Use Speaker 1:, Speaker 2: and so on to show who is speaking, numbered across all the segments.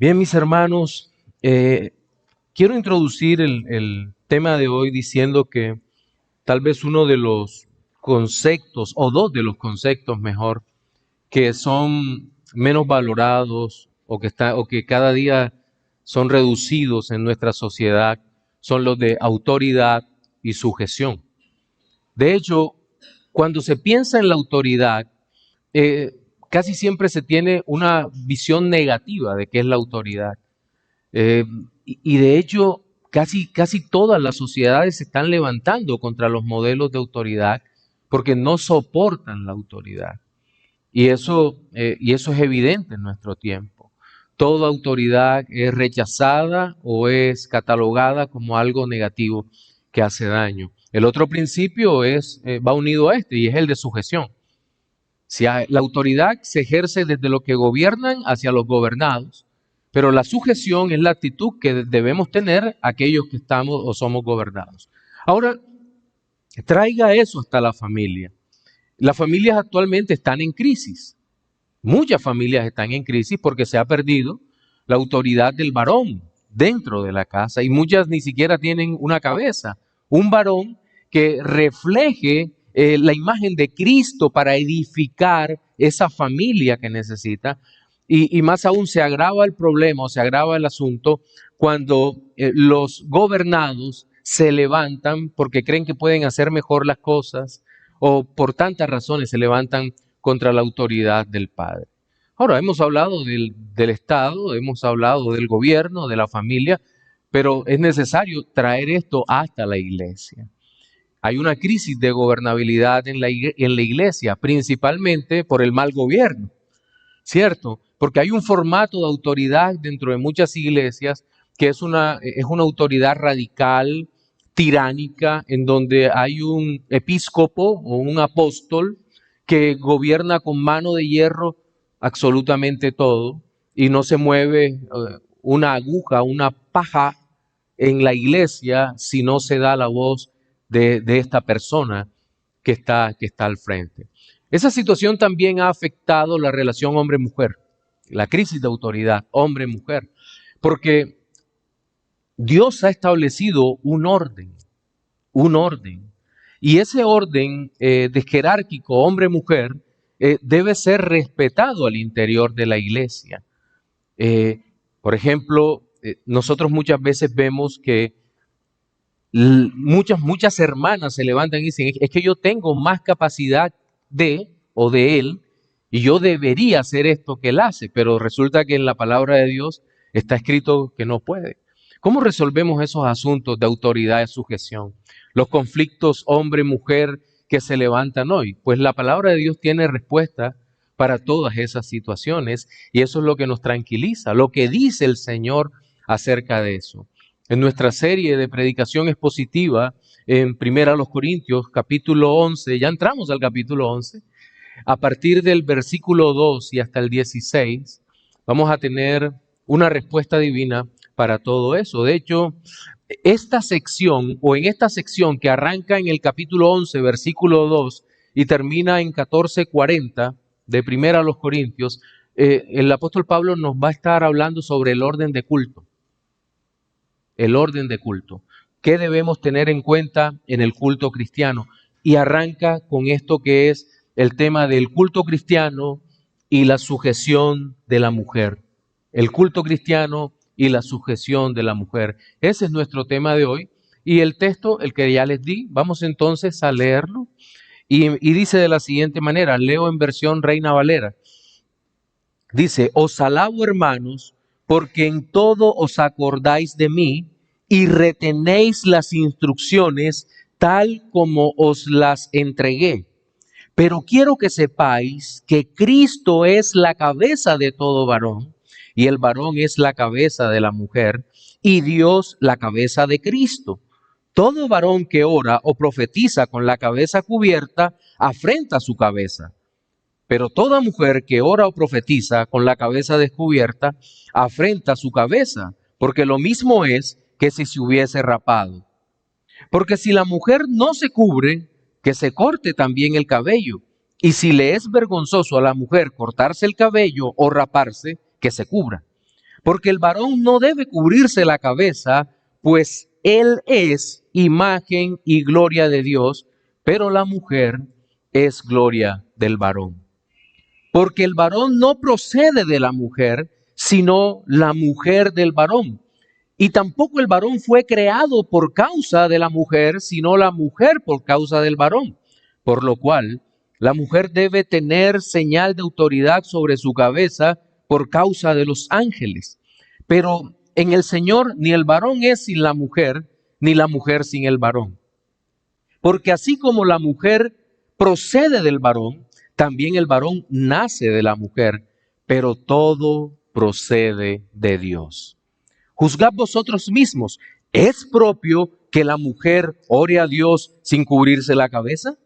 Speaker 1: Bien, mis hermanos, quiero introducir el tema de hoy diciendo que tal vez uno de los conceptos, o dos de los conceptos mejor, que son menos valorados o que cada día son reducidos en nuestra sociedad, son los de autoridad y sujeción. De hecho, cuando se piensa en la autoridad, eh, casi siempre se tiene una visión negativa de qué es la autoridad. Eh, y de hecho, casi todas las sociedades se están levantando contra los modelos de autoridad porque no soportan la autoridad. Y eso es evidente en nuestro tiempo. Toda autoridad es rechazada o es catalogada como algo negativo que hace daño. El otro principio va unido a este y es el de sujeción. La autoridad se ejerce desde los que gobiernan hacia los gobernados, pero la sujeción es la actitud que debemos tener aquellos que estamos o somos gobernados. Ahora, traiga eso hasta la familia. Las familias actualmente están en crisis. Muchas familias están en crisis porque se ha perdido la autoridad del varón dentro de la casa y muchas ni siquiera tienen una cabeza, un varón que refleje la imagen de Cristo para edificar esa familia que necesita. Y más aún se agrava el problema o se agrava el asunto cuando los gobernados se levantan porque creen que pueden hacer mejor las cosas o por tantas razones se levantan contra la autoridad del padre. Ahora, hemos hablado del Estado, hemos hablado del gobierno, de la familia, pero es necesario traer esto hasta la iglesia. Hay una crisis de gobernabilidad en la iglesia, principalmente por el mal gobierno, ¿cierto? Porque hay un formato de autoridad dentro de muchas iglesias que es una autoridad radical, tiránica, en donde hay un episcopo o un apóstol que gobierna con mano de hierro absolutamente todo y no se mueve una aguja, una paja en la iglesia si no se da la voz de esta persona que está al frente. Esa situación también ha afectado la relación hombre-mujer, la crisis de autoridad hombre-mujer, porque Dios ha establecido un orden, y ese orden de jerárquico hombre-mujer debe ser respetado al interior de la iglesia. Por ejemplo, nosotros muchas veces vemos que muchas hermanas se levantan y dicen, es que yo tengo más capacidad de él y yo debería hacer esto que él hace, pero resulta que en la palabra de Dios está escrito que no puede. ¿Cómo resolvemos esos asuntos de autoridad y sujeción? Los conflictos hombre-mujer que se levantan hoy. Pues la palabra de Dios tiene respuesta para todas esas situaciones y eso es lo que nos tranquiliza, lo que dice el Señor acerca de eso. En nuestra serie de predicación expositiva en 1 Corintios, capítulo 11, ya entramos al capítulo 11, a partir del versículo 2 y hasta el 16, vamos a tener una respuesta divina para todo eso. De hecho, esta sección que arranca en el capítulo 11, versículo 2 y termina en 14:40 de 1 Corintios, el apóstol Pablo nos va a estar hablando sobre el orden de culto. El orden de culto. ¿Qué debemos tener en cuenta en el culto cristiano? Y arranca con esto que es el tema del culto cristiano y la sujeción de la mujer. El culto cristiano y la sujeción de la mujer. Ese es nuestro tema de hoy. Y el texto, el que ya les di, vamos entonces a leerlo. Y dice de la siguiente manera, leo en versión Reina Valera. Dice, os alabo, hermanos, porque en todo os acordáis de mí y retenéis las instrucciones tal como os las entregué. Pero quiero que sepáis que Cristo es la cabeza de todo varón, y el varón es la cabeza de la mujer, y Dios la cabeza de Cristo. Todo varón que ora o profetiza con la cabeza cubierta, afrenta su cabeza. Pero toda mujer que ora o profetiza con la cabeza descubierta, afrenta su cabeza, porque lo mismo es que si se hubiese rapado. Porque si la mujer no se cubre, que se corte también el cabello. Y si le es vergonzoso a la mujer cortarse el cabello o raparse, que se cubra. Porque el varón no debe cubrirse la cabeza, pues él es imagen y gloria de Dios, pero la mujer es gloria del varón. Porque el varón no procede de la mujer, sino la mujer del varón. Y tampoco el varón fue creado por causa de la mujer, sino la mujer por causa del varón. Por lo cual, la mujer debe tener señal de autoridad sobre su cabeza por causa de los ángeles. Pero en el Señor ni el varón es sin la mujer, ni la mujer sin el varón. Porque así como la mujer procede del varón, también el varón nace de la mujer, pero todo procede de Dios. Juzgad vosotros mismos, ¿es propio que la mujer ore a Dios sin cubrirse la cabeza?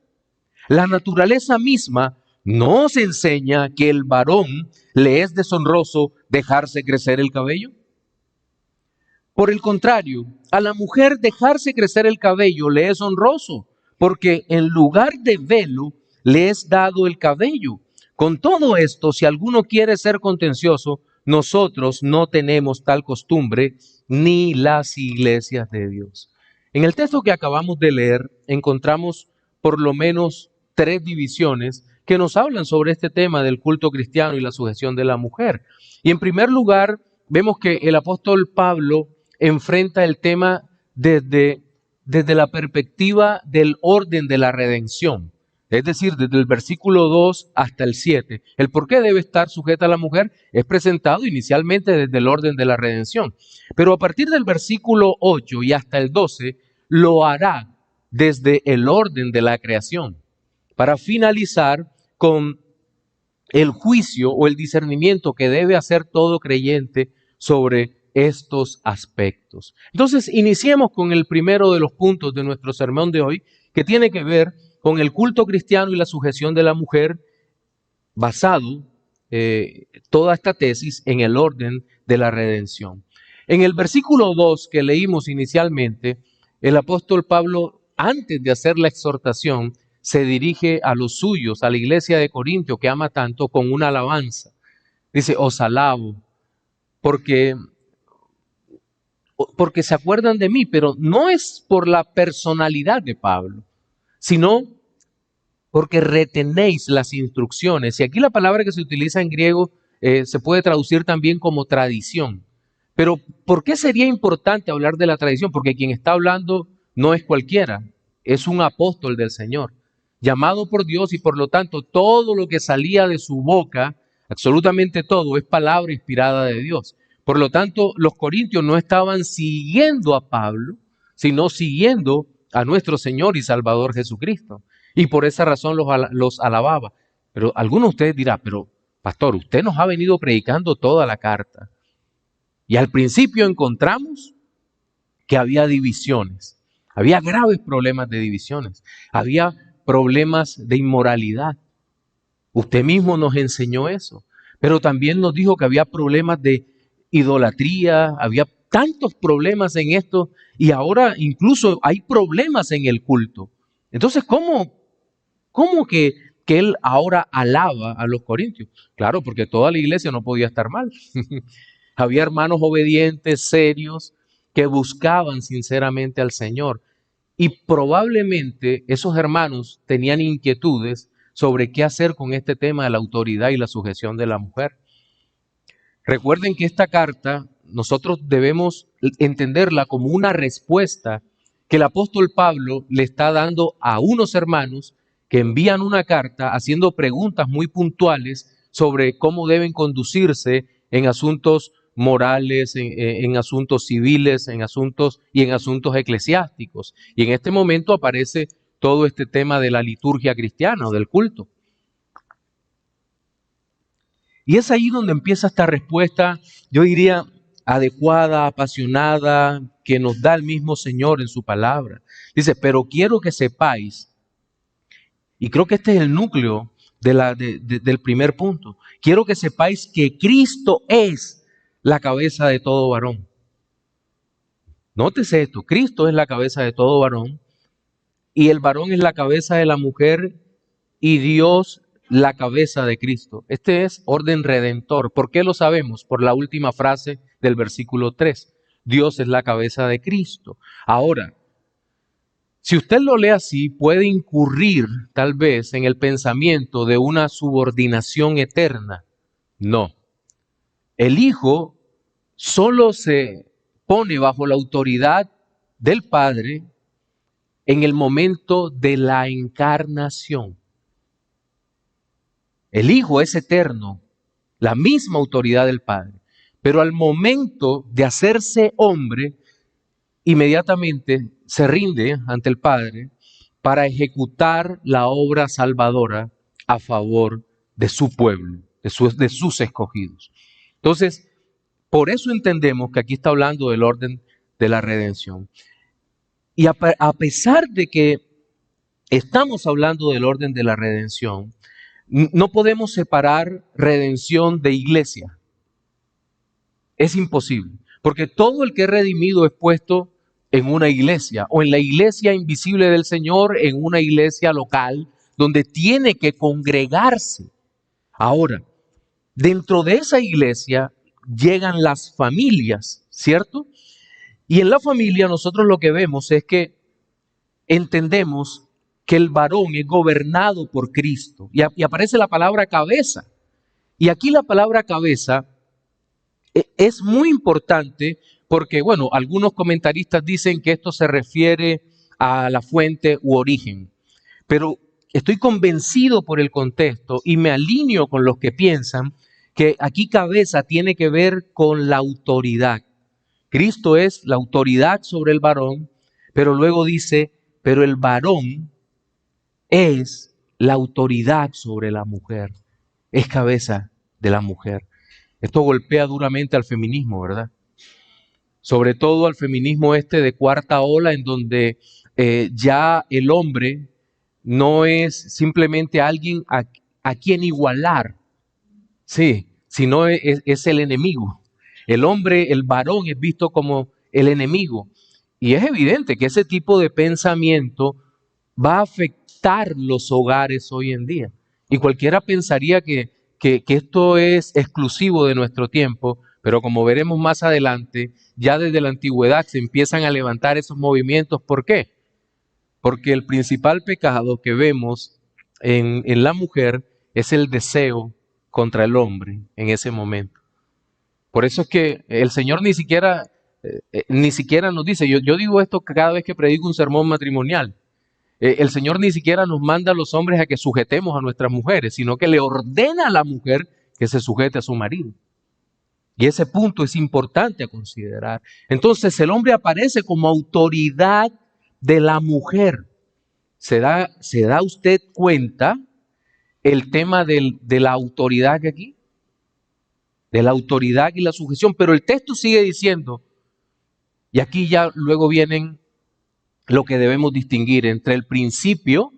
Speaker 1: La naturaleza misma no os enseña que el varón le es deshonroso dejarse crecer el cabello. Por el contrario, a la mujer dejarse crecer el cabello le es honroso, porque en lugar de velo le es dado el cabello. Con todo esto, si alguno quiere ser contencioso, nosotros no tenemos tal costumbre, ni las iglesias de Dios. En el texto que acabamos de leer, encontramos por lo menos 3 divisiones que nos hablan sobre este tema del culto cristiano y la sujeción de la mujer. Y en primer lugar, vemos que el apóstol Pablo enfrenta el tema desde la perspectiva del orden de la redención. Es decir, desde el versículo 2 hasta el 7. El por qué debe estar sujeta a la mujer es presentado inicialmente desde el orden de la redención. Pero a partir del versículo 8 y hasta el 12, lo hará desde el orden de la creación, para finalizar con el juicio o el discernimiento que debe hacer todo creyente sobre estos aspectos. Entonces, iniciemos con el primero de los puntos de nuestro sermón de hoy, que tiene que ver con el culto cristiano y la sujeción de la mujer, basado toda esta tesis en el orden de la redención. En el versículo 2 que leímos inicialmente, el apóstol Pablo, antes de hacer la exhortación, se dirige a los suyos, a la iglesia de Corintio, que ama tanto, con una alabanza. Dice, os alabo, porque se acuerdan de mí, pero no es por la personalidad de Pablo, sino porque retenéis las instrucciones. Y aquí la palabra que se utiliza en griego se puede traducir también como tradición. Pero ¿por qué sería importante hablar de la tradición? Porque quien está hablando no es cualquiera, es un apóstol del Señor, llamado por Dios, y por lo tanto todo lo que salía de su boca, absolutamente todo, es palabra inspirada de Dios. Por lo tanto, los corintios no estaban siguiendo a Pablo, sino siguiendo a nuestro Señor y Salvador Jesucristo. Y por esa razón los alababa. Pero algunos de ustedes dirán, pero pastor, usted nos ha venido predicando toda la carta. Y al principio encontramos que había divisiones. Había graves problemas de divisiones. Había problemas de inmoralidad. Usted mismo nos enseñó eso. Pero también nos dijo que había problemas de idolatría, había tantos problemas en esto, y ahora incluso hay problemas en el culto. Entonces, ¿cómo que él ahora alaba a los corintios? Claro, porque toda la iglesia no podía estar mal. Había hermanos obedientes, serios, que buscaban sinceramente al Señor. Y probablemente esos hermanos tenían inquietudes sobre qué hacer con este tema de la autoridad y la sujeción de la mujer. Recuerden que esta carta nosotros debemos entenderla como una respuesta que el apóstol Pablo le está dando a unos hermanos que envían una carta haciendo preguntas muy puntuales sobre cómo deben conducirse en asuntos morales, en asuntos civiles, en asuntos eclesiásticos. Y en este momento aparece todo este tema de la liturgia cristiana o del culto. Y es ahí donde empieza esta respuesta, yo diría, adecuada, apasionada, que nos da el mismo Señor en su palabra. Dice, pero quiero que sepáis, y creo que este es el núcleo del primer punto, quiero que sepáis que Cristo es la cabeza de todo varón. Nótese esto, Cristo es la cabeza de todo varón, y el varón es la cabeza de la mujer, y Dios la cabeza de Cristo. Este es orden redentor. ¿Por qué lo sabemos? Por la última frase del versículo 3. Dios es la cabeza de Cristo. Ahora, si usted lo lee así, puede incurrir tal vez en el pensamiento de una subordinación eterna. No. El Hijo solo se pone bajo la autoridad del Padre en el momento de la encarnación. El Hijo es eterno, la misma autoridad del Padre, pero al momento de hacerse hombre, inmediatamente se rinde ante el Padre para ejecutar la obra salvadora a favor de su pueblo, de sus escogidos. Entonces, por eso entendemos que aquí está hablando del orden de la redención. Y a pesar de que estamos hablando del orden de la redención, no podemos separar redención de iglesia. Es imposible, porque todo el que es redimido es puesto en una iglesia o en la iglesia invisible del Señor, en una iglesia local donde tiene que congregarse. Ahora, dentro de esa iglesia llegan las familias, ¿cierto? Y en la familia nosotros lo que vemos es que entendemos que el varón es gobernado por Cristo. Y aparece la palabra cabeza. Y aquí la palabra cabeza es muy importante porque, bueno, algunos comentaristas dicen que esto se refiere a la fuente u origen. Pero estoy convencido por el contexto y me alineo con los que piensan que aquí cabeza tiene que ver con la autoridad. Cristo es la autoridad sobre el varón, pero luego dice, pero el varón es la autoridad sobre la mujer, es cabeza de la mujer. Esto golpea duramente al feminismo, ¿verdad? Sobre todo al feminismo de cuarta ola, en donde ya el hombre no es simplemente alguien a quien igualar, sí, sino es el enemigo. El hombre, el varón es visto como el enemigo. Y es evidente que ese tipo de pensamiento va a afectar los hogares hoy en día. Y cualquiera pensaría que esto es exclusivo de nuestro tiempo, pero como veremos más adelante, ya desde la antigüedad se empiezan a levantar esos movimientos. ¿Por qué? Porque el principal pecado que vemos en la mujer es el deseo contra el hombre en ese momento. Por eso es que el Señor ni siquiera nos dice, yo digo esto cada vez que predico un sermón matrimonial, el Señor ni siquiera nos manda a los hombres a que sujetemos a nuestras mujeres, sino que le ordena a la mujer que se sujete a su marido. Y ese punto es importante a considerar. Entonces el hombre aparece como autoridad de la mujer. ¿Se da usted cuenta el tema de la autoridad que aquí? De la autoridad y la sujeción. Pero el texto sigue diciendo, y aquí ya luego vienen lo que debemos distinguir entre el principio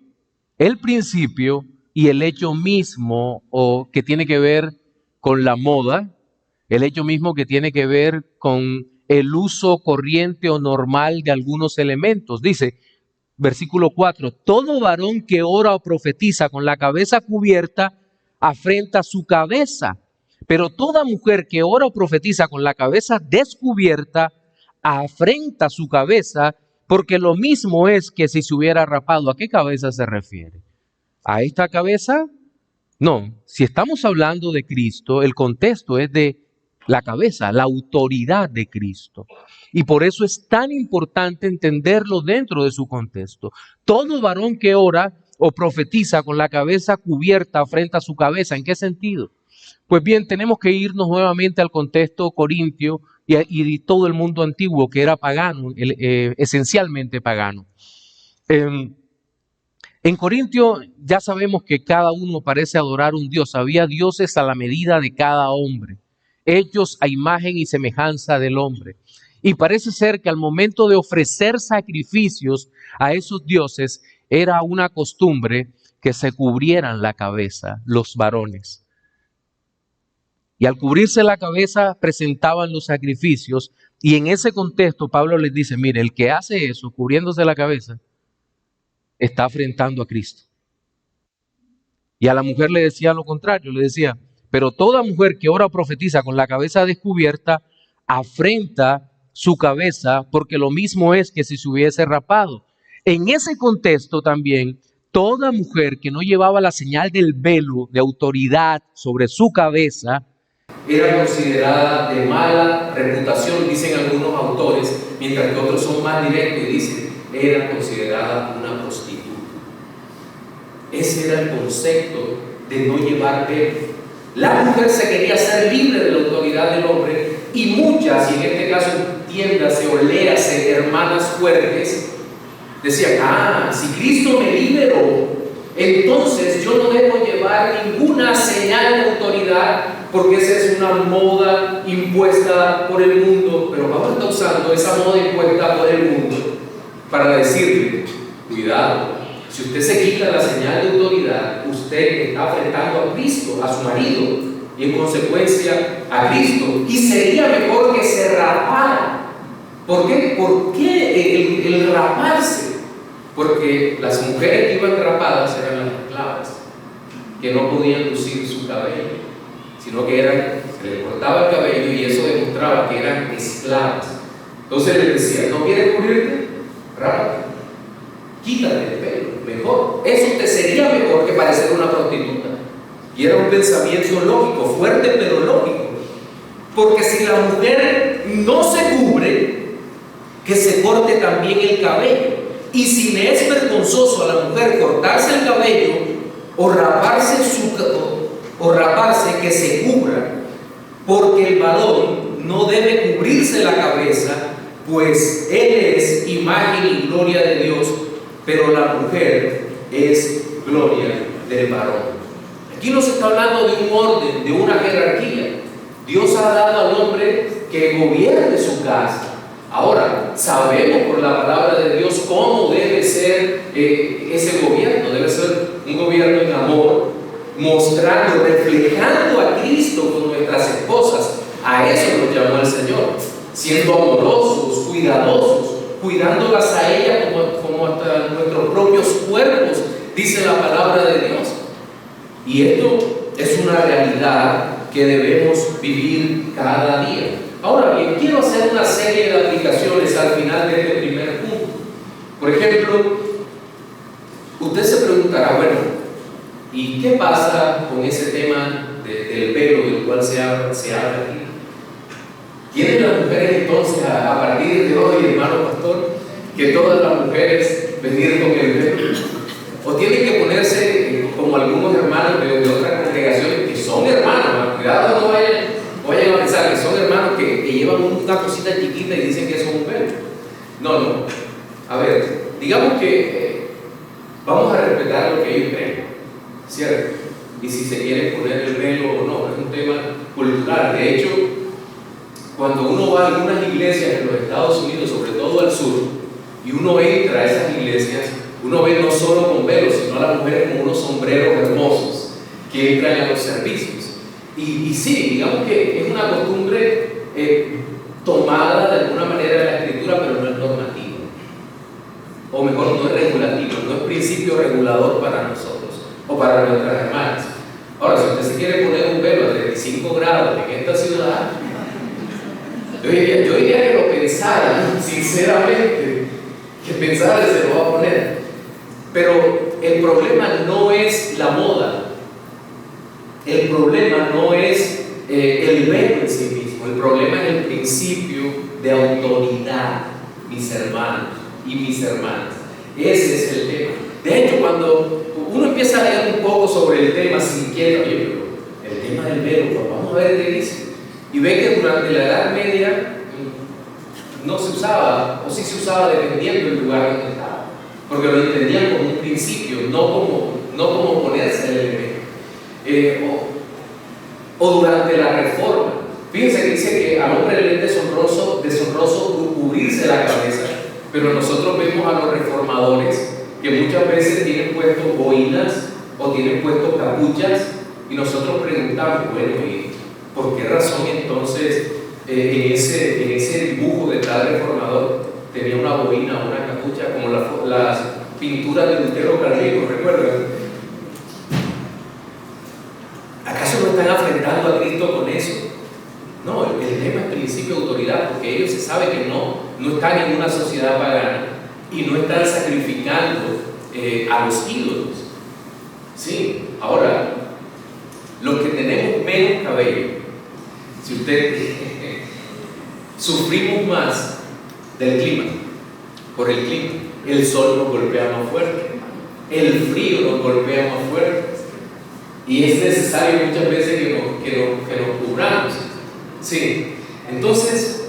Speaker 1: y el hecho mismo, o que tiene que ver con la moda, el hecho mismo que tiene que ver con el uso corriente o normal de algunos elementos. Dice, versículo 4, todo varón que ora o profetiza con la cabeza cubierta afrenta su cabeza, pero toda mujer que ora o profetiza con la cabeza descubierta afrenta su cabeza, porque lo mismo es que si se hubiera rapado. ¿A qué cabeza se refiere? ¿A esta cabeza? No, si estamos hablando de Cristo, el contexto es de la cabeza, la autoridad de Cristo. Y por eso es tan importante entenderlo dentro de su contexto. Todo varón que ora o profetiza con la cabeza cubierta afrenta su cabeza. ¿En qué sentido? Pues bien, tenemos que irnos nuevamente al contexto corintio y todo el mundo antiguo que era pagano, esencialmente pagano. En Corintio ya sabemos que cada uno parece adorar un dios. Había dioses a la medida de cada hombre, hechos a imagen y semejanza del hombre. Y parece ser que al momento de ofrecer sacrificios a esos dioses era una costumbre que se cubrieran la cabeza los varones. Y al cubrirse la cabeza presentaban los sacrificios. Y en ese contexto Pablo les dice, mire, el que hace eso, cubriéndose la cabeza, está afrentando a Cristo. Y a la mujer le decía lo contrario, le decía, pero toda mujer que ora o profetiza con la cabeza descubierta, afrenta su cabeza porque lo mismo es que si se hubiese rapado. En ese contexto también, toda mujer que no llevaba la señal del velo de autoridad sobre su cabeza era considerada de mala reputación, dicen algunos autores, mientras que otros son más directos y dicen, era considerada una prostituta. Ese era el concepto de no llevar velo. La mujer se quería ser libre de la autoridad del hombre y muchas, y en este caso entiéndase o léase, hermanas fuertes, decían, si Cristo me liberó, entonces yo no debo llevar ninguna señal de autoridad porque esa es una moda impuesta por el mundo. Pero Pablo está usando esa moda impuesta por el mundo para decirle, cuidado, si usted se quita la señal de autoridad, usted está afrentando a Cristo, a su marido, y en consecuencia a Cristo. Y sería mejor que se rapara. ¿Por qué? ¿Por qué el raparse? Porque las mujeres que iban rapadas eran las esclavas, que no podían lucir su cabello, sino que se les cortaba el cabello y eso demostraba que eran esclavas. Entonces les decía, ¿no quieres cubrirte? Rápate, quítate el pelo, mejor. Eso te sería mejor que parecer una prostituta. Y era un pensamiento lógico, fuerte pero lógico. Porque si la mujer no se cubre, que se corte también el cabello. Y si le es vergonzoso a la mujer cortarse el cabello o raparse, que se cubra, porque el varón no debe cubrirse la cabeza, pues él es imagen y gloria de Dios, pero la mujer es gloria del varón. Aquí no se está hablando de un orden, de una jerarquía. Dios ha dado al hombre que gobierne su casa. Ahora, sabemos por la palabra de Dios cómo debe ser ese gobierno. Debe ser un gobierno en amor, mostrando, reflejando a Cristo con nuestras esposas. A eso nos llamó el Señor, siendo amorosos, cuidadosos, cuidándolas a ellas como hasta nuestros propios cuerpos, dice la palabra de Dios. Y esto es una realidad que debemos vivir cada día. Ahora bien, quiero hacer una serie de aplicaciones al final de este primer punto. Por ejemplo, usted se preguntará, bueno, ¿y qué pasa con ese tema del velo del cual se habla aquí? ¿Tienen las mujeres entonces a partir de hoy, hermano pastor, que todas las mujeres venir con el velo? ¿O tienen que ponerse como algunos hermanos de otras congregaciones que son hermanos? Cuidado, no vayan a pensar que son hermanos que llevan una cosita chiquita y dicen que eso es un velo. No. A ver, digamos que vamos a respetar lo que ellos creen, ¿cierto? Y si se quieren poner el velo o no, es un tema cultural. De hecho, cuando uno va a algunas iglesias en los Estados Unidos, sobre todo al sur, y uno entra a esas iglesias, uno ve no solo con velos, sino a las mujeres con unos sombreros hermosos que entran a los servicios. Y sí, digamos que es una costumbre tomada de alguna manera de la Escritura, pero no es normativa. O mejor, no es regulativo, no es principio regulador para nosotros o para nuestras hermanas. Ahora, si usted se quiere poner un velo a 35 grados en esta ciudad, yo diría que lo pensara, sinceramente, que pensara que se lo va a poner. Pero el problema no es la moda. El problema no es el velo en sí mismo. El problema es el principio de autoridad, mis hermanos y mis hermanas. Ese es el tema. De hecho, cuando uno empieza a leer un poco sobre el tema, se inquieta, oye, pero el tema del velo, pues vamos a ver qué dice. Y ve que durante la Edad Media no se usaba, o sí se usaba dependiendo del lugar donde estaba, porque lo entendían como un principio, no como ponerse el elemento. O durante la Reforma. Fíjense que dice que al hombre le es deshonroso cubrirse la cabeza, pero nosotros vemos a los reformadores que muchas veces tienen puestos boinas o tienen puestos capuchas, y nosotros preguntamos, bueno, ¿y por qué razón entonces en ese dibujo de tal reformador tenía una boina o una capucha como las pinturas de Lutero Carrillo, ¿recuerdan? ¿Acaso no están afrentando a Cristo con eso? No, el tema es principio de autoridad. porque ellos se sabe que no están en una sociedad pagana y no están sacrificando a los ídolos. Sí, ahora, los que tenemos menos cabello, si usted sufrimos más del clima, por el clima, el sol nos golpea más fuerte, el frío nos golpea más fuerte, y es necesario muchas veces que nos cubramos. Sí, entonces,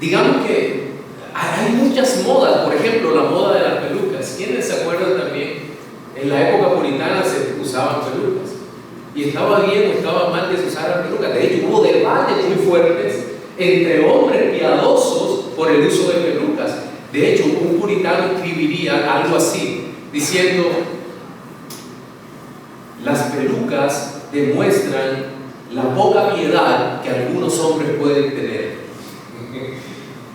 Speaker 1: digamos que hay muchas modas. Por ejemplo, la moda de las pelucas. ¿Quiénes se acuerdan también? En la época puritana se usaban pelucas, y estaba bien o estaba mal que se usaran pelucas. De hecho, hubo debates muy fuertes entre hombres piadosos por el uso de pelucas. De hecho, un puritano escribiría algo así, diciendo: las pelucas demuestran la poca piedad que algunos hombres pueden tener.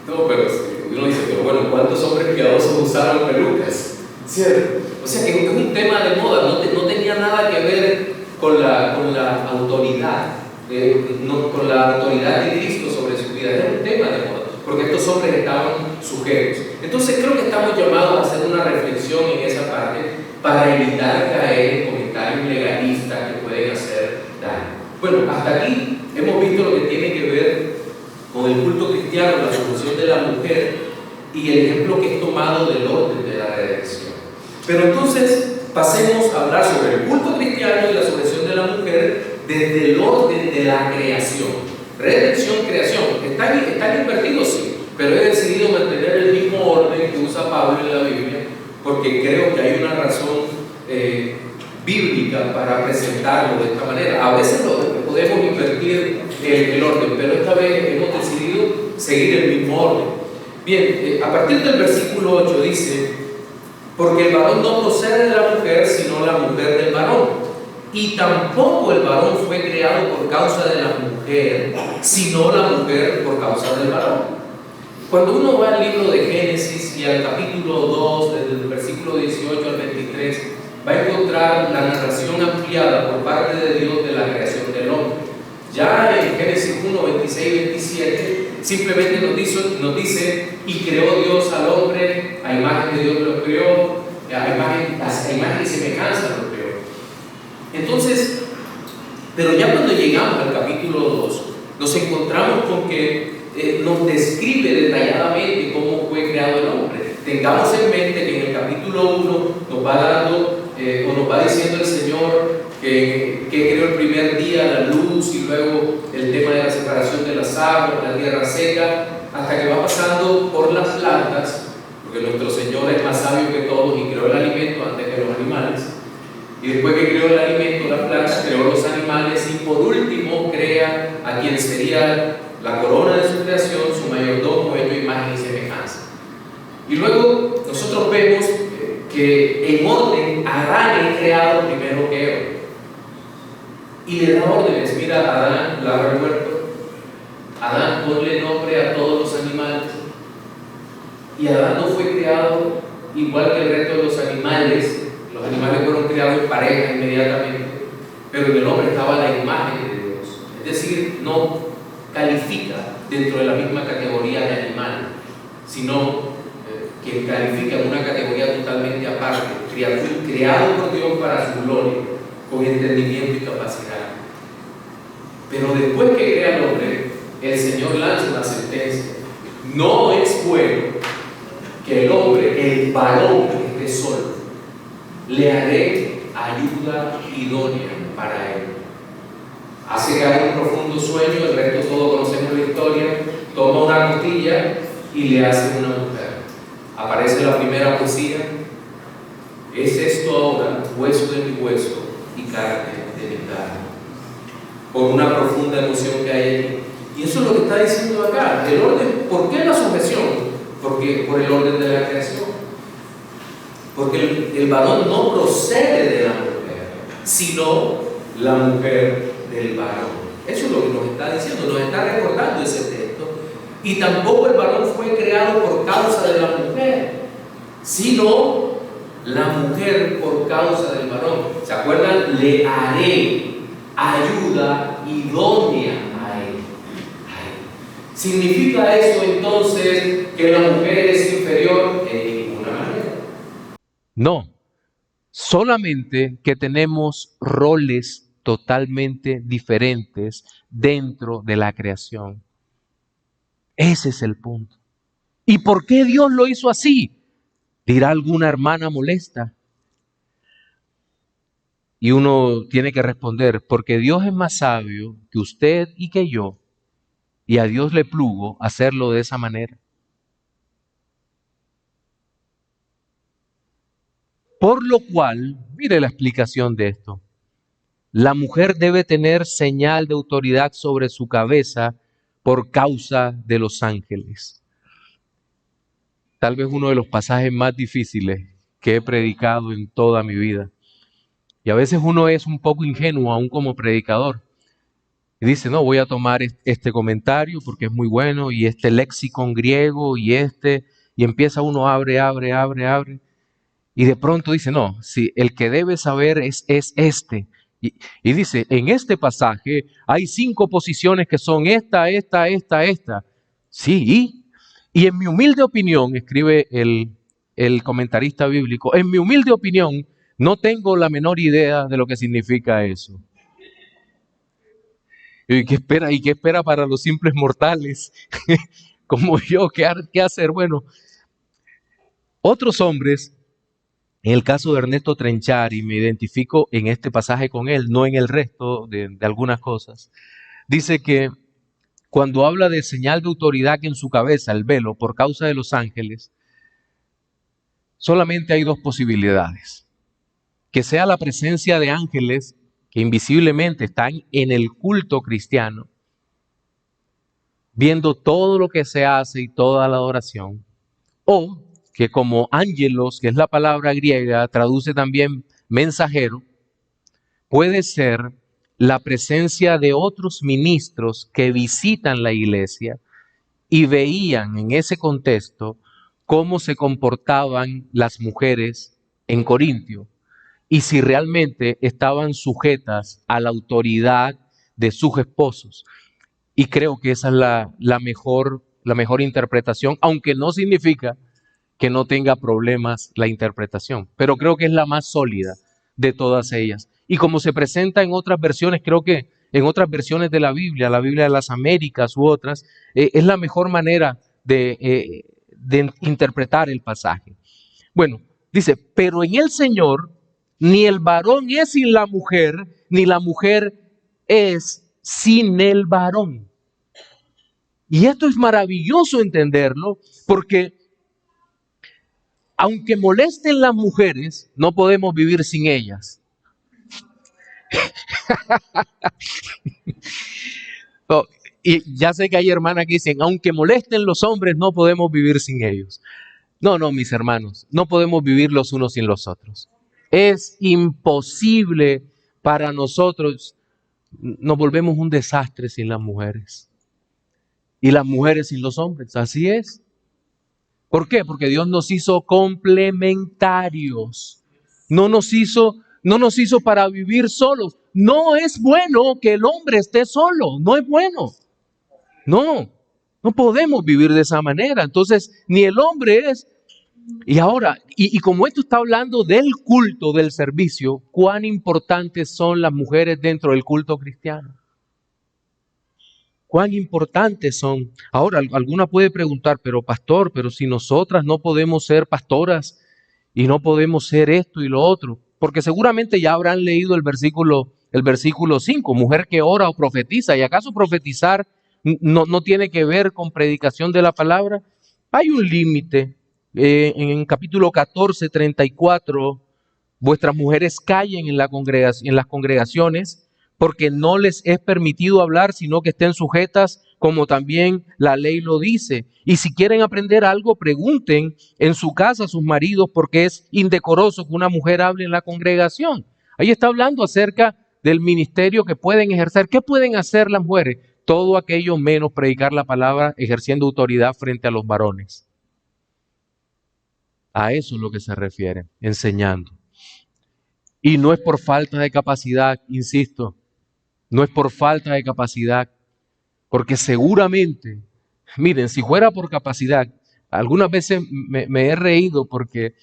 Speaker 1: No, pero uno dice, pero bueno, ¿cuántos hombres piadosos usaron pelucas? ¿Cierto? O sea que es un tema de moda, no tenía nada que ver con la autoridad, con la autoridad de Cristo sobre su vida. Era un tema de moda, porque estos hombres estaban sujetos. Entonces creo que estamos llamados a hacer una reflexión en esa parte para evitar caer en comentarios legalistas que pueden hacer daño. Bueno, hasta aquí hemos visto lo que tiene que ver con el culto cristiano, la sujeción de la mujer y el ejemplo que es tomado del orden de la redención. Pero entonces pasemos a hablar sobre el culto cristiano y la sujeción de la mujer desde el orden de la creación. Redención, creación. Están invertidos, sí, pero he decidido mantener el mismo orden que usa Pablo en la Biblia, porque creo que hay una razón bíblica para presentarlo de esta manera. A veces podemos invertir el orden, pero esta vez hemos decidido seguir el mismo orden. Bien, a partir del versículo 8 dice: porque el varón no procede de la mujer, sino la mujer del varón. Y tampoco el varón fue creado por causa de la mujer, sino la mujer por causa del varón. Cuando uno va al libro de Génesis y al capítulo 2, desde el versículo 18 al 23, va a encontrar la narración ampliada por parte de Dios de la creación del hombre. Ya en Génesis 1, 26 y 27, simplemente nos dice: y creó Dios al hombre, a imagen de Dios lo creó, a imagen y semejanza lo creó. Entonces, pero ya cuando llegamos al capítulo 2, nos encontramos con que nos describe detalladamente cómo fue creado el hombre. Tengamos en mente que en el capítulo 1 nos va dando o nos va diciendo el Señor que creó el primer día la luz, y luego el tema de la separación de las aguas, la tierra seca, hasta que va pasando por las plantas, porque nuestro Señor es más sabio que todos y creó el alimento antes que los animales. Y después que creó el alimento, las plantas, creó los animales, y por último crea a quien sería la corona de su creación, su mayordomo, hecho imagen y semejanza. Y luego nosotros vemos que en orden Adán es creado primero que Eva, y le da órdenes. Mira, Adán, labra el huerto, Adán, ponle nombre a todos los animales. Y Adán no fue creado igual que el resto de los animales. Los animales fueron creados en pareja inmediatamente, pero en el hombre estaba la imagen de Dios. Es decir, no califica dentro de la misma categoría de animal, sino que califica en una categoría totalmente aparte, creado por Dios para su gloria, con entendimiento y capacidad. Pero después que crea al hombre, el Señor lanza una sentencia: no es bueno que el hombre, el varón, esté solo, le haré ayuda idónea para él. Hace caer un profundo sueño, el resto todos conocemos la historia, toma una costilla y le hace una mujer. Aparece la primera poesía: es esto ahora hueso de mi hueso y carne de mi carne, por una profunda emoción que hay allí. Y eso es lo que está diciendo acá, el orden. ¿Por qué la sujeción? Porque por el orden de la creación. Porque el varón no procede de la mujer, sino la mujer del varón. Eso es lo que nos está diciendo, nos está recordando ese texto. Y tampoco el varón fue creado por causa de la mujer, sino la mujer por causa del varón. ¿Se acuerdan? Le haré ayuda idónea a él. ¿Significa eso entonces que la mujer es inferior? En ninguna manera. No, solamente que tenemos roles totalmente diferentes dentro de la creación. Ese es el punto. ¿Y por qué Dios lo hizo así? Dirá alguna hermana molesta. Y uno tiene que responder, porque Dios es más sabio que usted y que yo, y a Dios le plugo hacerlo de esa manera. Por lo cual, mire la explicación de esto. La mujer debe tener señal de autoridad sobre su cabeza por causa de los ángeles. Tal vez uno de los pasajes más difíciles que he predicado en toda mi vida. Y a veces uno es un poco ingenuo aún como predicador. Y dice, no, voy a tomar este comentario porque es muy bueno, y este léxico griego, y empieza uno, abre. Y de pronto dice, no, sí, el que debe saber es este. Y dice, en este pasaje hay 5 posiciones que son esta. Sí, y en mi humilde opinión, escribe el comentarista bíblico, en mi humilde opinión, no tengo la menor idea de lo que significa eso. ¿Y qué espera para los simples mortales como yo? ¿Qué hacer? Bueno, otros hombres, en el caso de Ernesto Trenchari, me identifico en este pasaje con él, no en el resto de algunas cosas. Dice que cuando habla de señal de autoridad en su cabeza, el velo, por causa de los ángeles, solamente hay 2 posibilidades. Que sea la presencia de ángeles que invisiblemente están en el culto cristiano, viendo todo lo que se hace y toda la adoración, o que como ángelos, que es la palabra griega, traduce también mensajero, puede ser la presencia de otros ministros que visitan la iglesia y veían en ese contexto cómo se comportaban las mujeres en Corintio y si realmente estaban sujetas a la autoridad de sus esposos. Y creo que esa es la mejor interpretación, aunque no significa que no tenga problemas la interpretación, pero creo que es la más sólida de todas ellas. Y como se presenta en otras versiones, creo que en otras versiones de la Biblia de las Américas u otras, es la mejor manera de interpretar el pasaje. Bueno, dice, pero en el Señor ni el varón es sin la mujer, ni la mujer es sin el varón. Y esto es maravilloso entenderlo, porque aunque molesten las mujeres, no podemos vivir sin ellas. Oh, y ya sé que hay hermanas que dicen, aunque molesten los hombres, no podemos vivir sin ellos. No, mis hermanos, no podemos vivir los unos sin los otros. Es imposible para nosotros, nos volvemos un desastre sin las mujeres. Y las mujeres sin los hombres, así es. ¿Por qué? Porque Dios nos hizo complementarios. No nos hizo para vivir solos. No es bueno que el hombre esté solo. No es bueno. No podemos vivir de esa manera. Entonces, ni el hombre es. Y ahora, y como esto está hablando del culto, del servicio, ¿cuán importantes son las mujeres dentro del culto cristiano? ¿Cuán importantes son? Ahora, alguna puede preguntar, pero pastor, pero si nosotras no podemos ser pastoras y no podemos ser esto y lo otro, porque seguramente ya habrán leído el versículo 5, mujer que ora o profetiza, ¿y acaso profetizar no tiene que ver con predicación de la palabra? Hay un límite. En capítulo 14, 34, vuestras mujeres callen en las congregaciones, porque no les es permitido hablar, sino que estén sujetas, como también la ley lo dice. Y si quieren aprender algo, pregunten en su casa a sus maridos, porque es indecoroso que una mujer hable en la congregación. Ahí está hablando acerca del ministerio que pueden ejercer. ¿Qué pueden hacer las mujeres? Todo aquello menos predicar la palabra, ejerciendo autoridad frente a los varones. A eso es lo que se refiere, enseñando. Y no es por falta de capacidad, insisto, no es por falta de capacidad, porque seguramente Miren, si fuera por capacidad, algunas veces me he reído porque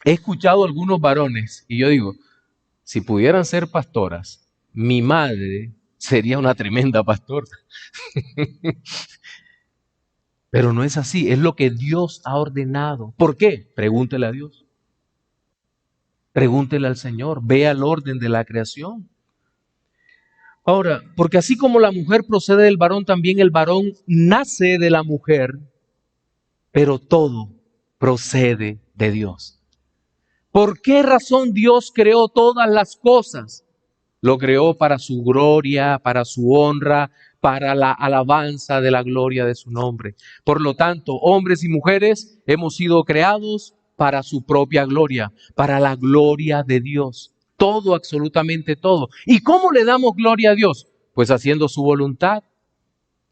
Speaker 1: he escuchado a algunos varones y yo digo, si pudieran ser pastoras, mi madre sería una tremenda pastora. Pero no es así, es lo que Dios ha ordenado. ¿Por qué? Pregúntele a Dios. Pregúntele al Señor. Vea el orden de la creación. Ahora, porque así como la mujer procede del varón, también el varón nace de la mujer, pero todo procede de Dios. ¿Por qué razón Dios creó todas las cosas? Lo creó para su gloria, para su honra, para la alabanza de la gloria de su nombre. Por lo tanto, hombres y mujeres hemos sido creados para su propia gloria, para la gloria de Dios. Todo, absolutamente todo. ¿Y cómo le damos gloria a Dios? Pues haciendo su voluntad,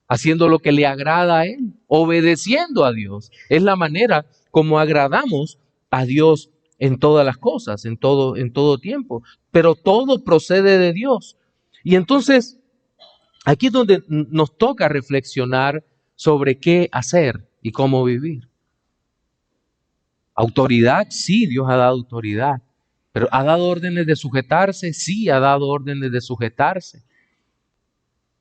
Speaker 1: haciendo lo que le agrada a Él, obedeciendo a Dios. Es la manera como agradamos a Dios en todas las cosas, en todo tiempo. Pero todo procede de Dios. Y entonces, aquí es donde nos toca reflexionar sobre qué hacer y cómo vivir. Autoridad, sí, Dios ha dado autoridad. Pero ¿ha dado órdenes de sujetarse? Sí, ha dado órdenes de sujetarse.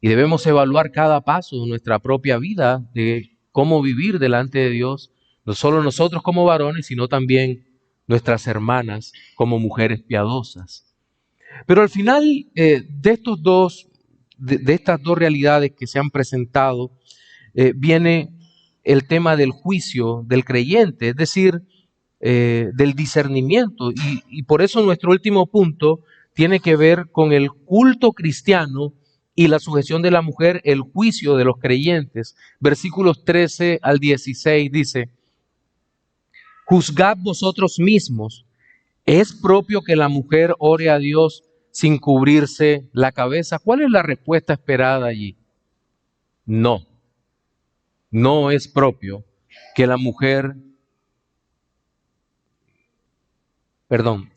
Speaker 1: Y debemos evaluar cada paso de nuestra propia vida, de cómo vivir delante de Dios, no solo nosotros como varones, sino también nuestras hermanas como mujeres piadosas. Pero al final de estas dos realidades que se han presentado, viene el tema del juicio del creyente, es decir, del discernimiento. Y por eso nuestro último punto tiene que ver con el culto cristiano y la sujeción de la mujer, el juicio de los creyentes. Versículos 13 al 16 dice, juzgad vosotros mismos, ¿es propio que la mujer ore a Dios sin cubrirse la cabeza? ¿Cuál es la respuesta esperada allí? No, no es propio que la mujer, perdón,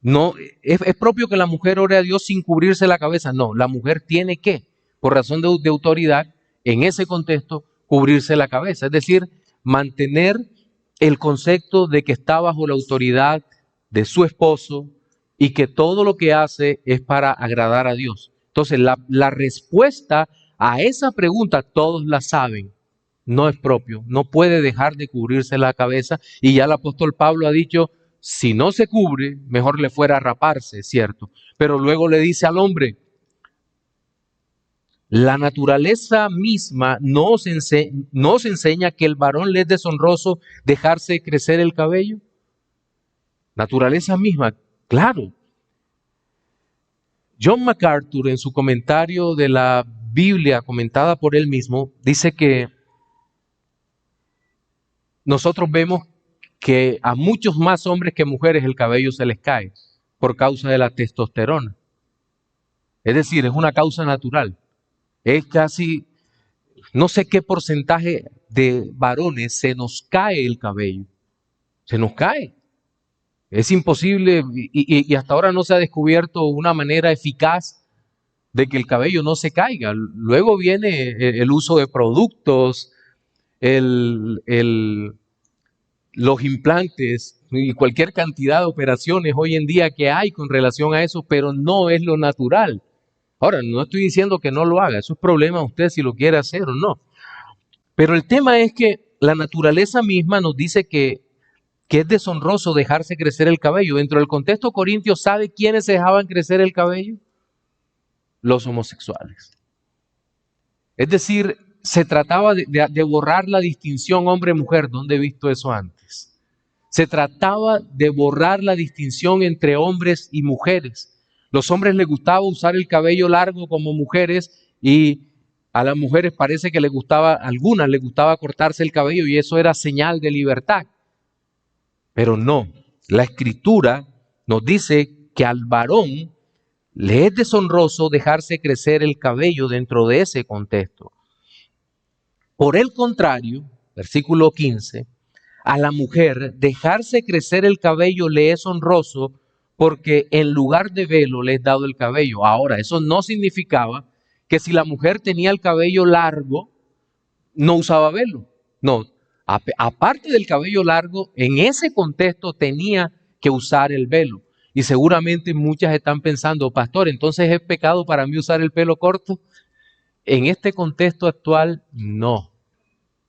Speaker 1: no, es propio que la mujer ore a Dios sin cubrirse la cabeza. No, la mujer tiene que, por razón de autoridad, en ese contexto, cubrirse la cabeza. Es decir, mantener el concepto de que está bajo la autoridad de su esposo y que todo lo que hace es para agradar a Dios. Entonces, la respuesta a esa pregunta, todos la saben. No es propio, no puede dejar de cubrirse la cabeza. Y ya el apóstol Pablo ha dicho, si no se cubre, mejor le fuera a raparse, ¿cierto? Pero luego le dice al hombre, la naturaleza misma nos enseña que el varón le es deshonroso dejarse crecer el cabello. Naturaleza misma, claro. John MacArthur, en su comentario de la Biblia comentada por él mismo, dice que nosotros vemos que a muchos más hombres que mujeres el cabello se les cae por causa de la testosterona. Es decir, es una causa natural. Es casi, no sé qué porcentaje de varones se nos cae el cabello. Se nos cae. Es imposible y hasta ahora no se ha descubierto una manera eficaz de que el cabello no se caiga. Luego viene el uso de productos, los implantes y cualquier cantidad de operaciones hoy en día que hay con relación a eso, pero no es lo natural. Ahora, no estoy diciendo que no lo haga, eso es problema de usted si lo quiere hacer o no. Pero el tema es que la naturaleza misma nos dice que es deshonroso dejarse crecer el cabello. Dentro del contexto corintio, ¿sabe quiénes se dejaban crecer el cabello? Los homosexuales. Es decir, se trataba de borrar la distinción hombre-mujer. ¿Dónde he visto eso antes? Se trataba de borrar la distinción entre hombres y mujeres. Los hombres les gustaba usar el cabello largo como mujeres y a las mujeres parece que les gustaba, a algunas les gustaba cortarse el cabello y eso era señal de libertad. Pero no, la Escritura nos dice que al varón le es deshonroso dejarse crecer el cabello dentro de ese contexto. Por el contrario, versículo 15, a la mujer dejarse crecer el cabello le es honroso porque en lugar de velo le es dado el cabello. Ahora, eso no significaba que si la mujer tenía el cabello largo, no usaba velo. No, aparte del cabello largo, en ese contexto tenía que usar el velo. Y seguramente muchas están pensando, pastor, entonces es pecado para mí usar el pelo corto. En este contexto actual, no,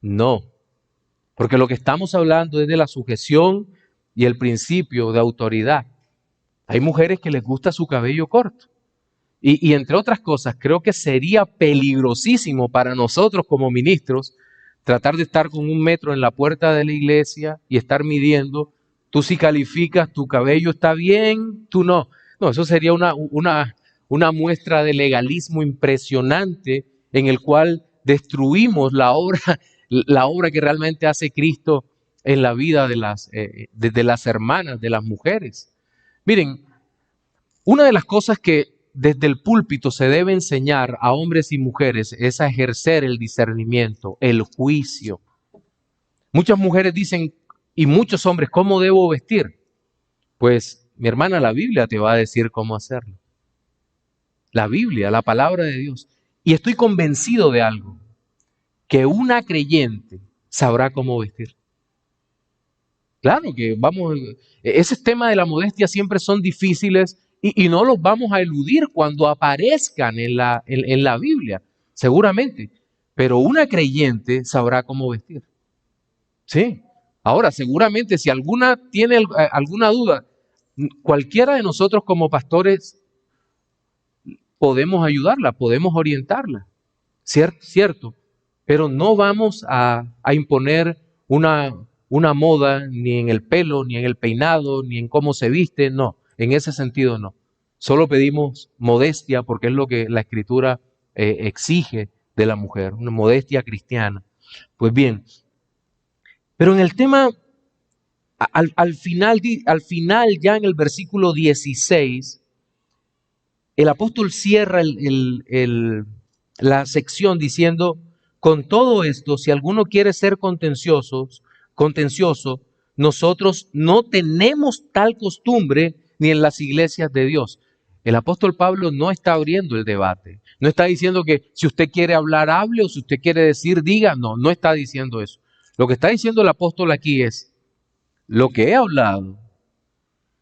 Speaker 1: no. Porque lo que estamos hablando es de la sujeción y el principio de autoridad. Hay mujeres que les gusta su cabello corto. Y entre otras cosas, creo que sería peligrosísimo para nosotros como ministros tratar de estar con 1 metro en la puerta de la iglesia y estar midiendo, tú si calificas, tu cabello está bien, tú no. No, eso sería una muestra de legalismo impresionante en el cual destruimos la obra que realmente hace Cristo en la vida de las hermanas, de las mujeres. Miren, una de las cosas que desde el púlpito se debe enseñar a hombres y mujeres es a ejercer el discernimiento, el juicio. Muchas mujeres dicen, y muchos hombres, ¿cómo debo vestir? Pues, mi hermana, la Biblia te va a decir cómo hacerlo. La Biblia, la palabra de Dios. Y estoy convencido de algo, que una creyente sabrá cómo vestir. Claro que ese tema de la modestia siempre son difíciles y no los vamos a eludir cuando aparezcan en la Biblia, seguramente. Pero una creyente sabrá cómo vestir. Sí. Ahora, seguramente si alguna tiene alguna duda, cualquiera de nosotros como pastores podemos ayudarla, podemos orientarla, cierto, pero no vamos a imponer una moda ni en el pelo, ni en el peinado, ni en cómo se viste, no, en ese sentido no. Solo pedimos modestia porque es lo que la Escritura exige de la mujer, una modestia cristiana. Pues bien, pero en el tema, al final ya en el versículo 16, el apóstol cierra la sección diciendo, con todo esto, si alguno quiere ser contencioso, nosotros no tenemos tal costumbre ni en las iglesias de Dios. El apóstol Pablo no está abriendo el debate. No está diciendo que si usted quiere hablar, hable, o si usted quiere decir, diga. No, no está diciendo eso. Lo que está diciendo el apóstol aquí es, lo que he hablado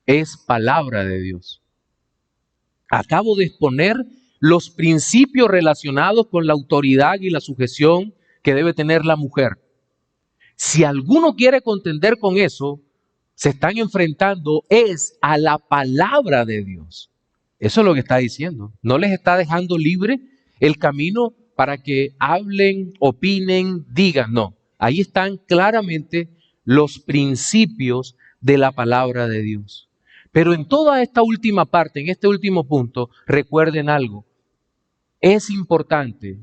Speaker 1: es palabra de Dios. Acabo de exponer los principios relacionados con la autoridad y la sujeción que debe tener la mujer. Si alguno quiere contender con eso, se están enfrentando es a la palabra de Dios. Eso es lo que está diciendo. No les está dejando libre el camino para que hablen, opinen, digan. No, ahí están claramente los principios de la palabra de Dios. Pero en toda esta última parte, en este último punto, recuerden algo. Es importante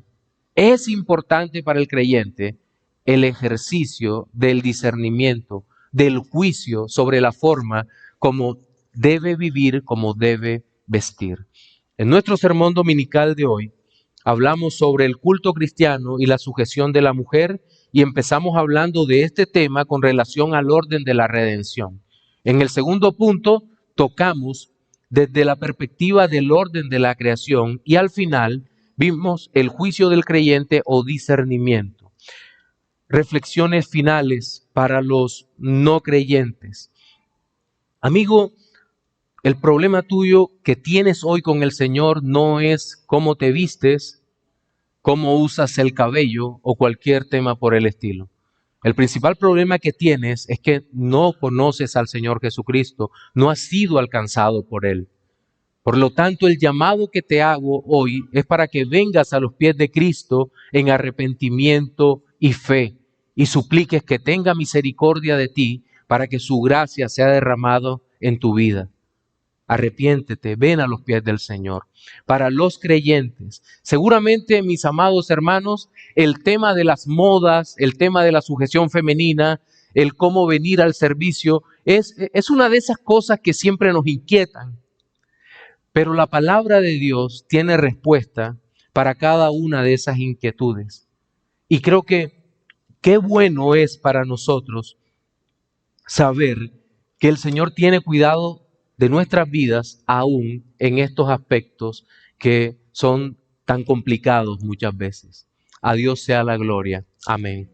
Speaker 1: para el creyente el ejercicio del discernimiento, del juicio sobre la forma como debe vivir, como debe vestir. En nuestro sermón dominical de hoy hablamos sobre el culto cristiano y la sujeción de la mujer y empezamos hablando de este tema con relación al orden de la redención. En el segundo punto tocamos desde la perspectiva del orden de la creación y al final vimos el juicio del creyente o discernimiento. Reflexiones finales para los no creyentes. Amigo, el problema tuyo que tienes hoy con el Señor no es cómo te vistes, cómo usas el cabello o cualquier tema por el estilo. El principal problema que tienes es que no conoces al Señor Jesucristo, no has sido alcanzado por Él. Por lo tanto, el llamado que te hago hoy es para que vengas a los pies de Cristo en arrepentimiento y fe y supliques que tenga misericordia de ti para que su gracia sea derramada en tu vida. Arrepiéntete, ven a los pies del Señor. Para los creyentes, seguramente, mis amados hermanos, el tema de las modas, el tema de la sujeción femenina, el cómo venir al servicio, es una de esas cosas que siempre nos inquietan. Pero la palabra de Dios tiene respuesta para cada una de esas inquietudes. Y creo que qué bueno es para nosotros saber que el Señor tiene cuidado de nuestras vidas aún en estos aspectos que son tan complicados muchas veces. A Dios sea la gloria. Amén.